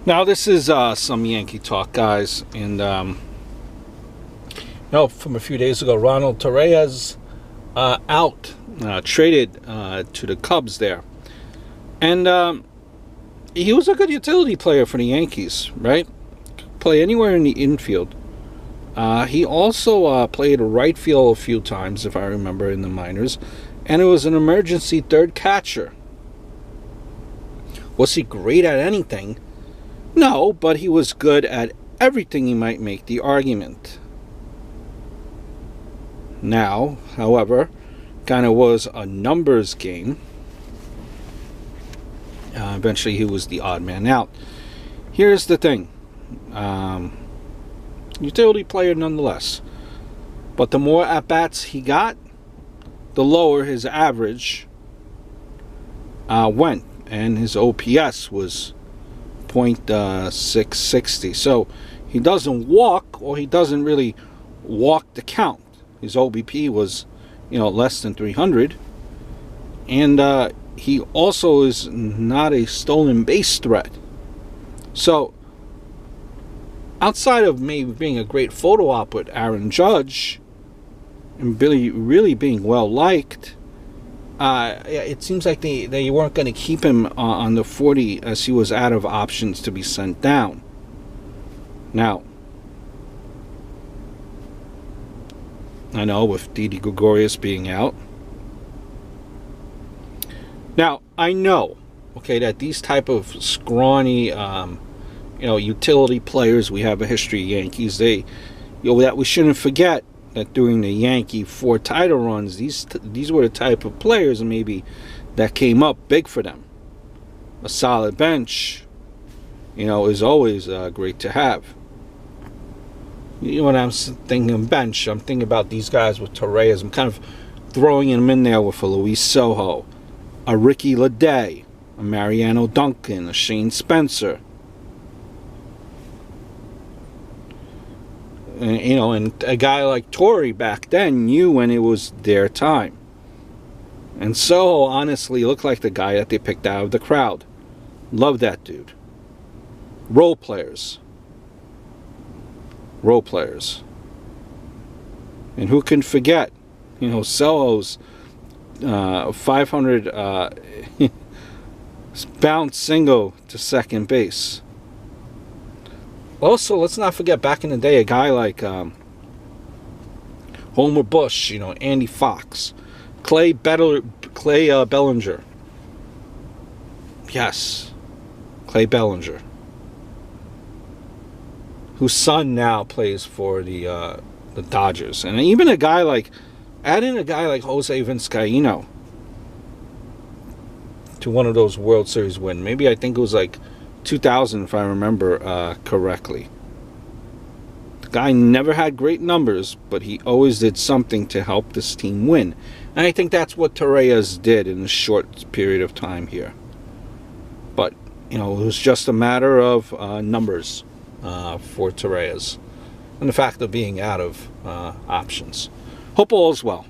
Now this is some Yankee talk, guys, and from a few days ago, Ronald Toreyes traded to the Cubs there, and he was a good utility player for the Yankees, right? Play anywhere in the infield. He also played right field a few times, if I remember, in the minors, and it was an emergency third catcher. Was he great at anything? No, but he was good at everything. He might make the argument. Now, however, kind of was a numbers game. Eventually, he was the odd man out. Here's the thing. Utility player nonetheless. But the more at-bats he got, the lower his average went. And his OPS was .660. So he doesn't walk, or he doesn't really walk the count. His OBP was, less than 300. And he also is not a stolen base threat. So outside of maybe being a great photo op with Aaron Judge and really being well liked, it seems like they weren't going to keep him on the 40 as he was out of options to be sent down. Now, I know with Didi Gregorius being out. Now, I know, that these type of scrawny, utility players, we have a history of Yankees, that we shouldn't forget that during the Yankee 4 title runs, these were the type of players maybe that came up big for them. A solid bench, is always great to have. When I'm thinking of bench, I'm thinking about these guys with Toreyes. I'm kind of throwing them in there with a Luis Sojo, a Ricky Leday, a Mariano Duncan, a Shane Spencer. And a guy like Torey back then knew when it was their time. And so, honestly, looked like the guy that they picked out of the crowd. Love that dude. Role players. And who can forget, Soho's 500 bounce single to second base. Also, let's not forget back in the day, a guy like Homer Bush, Andy Fox, Clay Bellinger. Yes, Clay Bellinger, whose son now plays for the Dodgers, and even add in a guy like Jose Vizcaíno to one of those World Series wins. Maybe I think it was like 2000, if I remember correctly. The guy never had great numbers, but he always did something to help this team win. And I think that's what Toreyes did in a short period of time here. But, it was just a matter of numbers for Toreyes and the fact of being out of options. Hope all is well.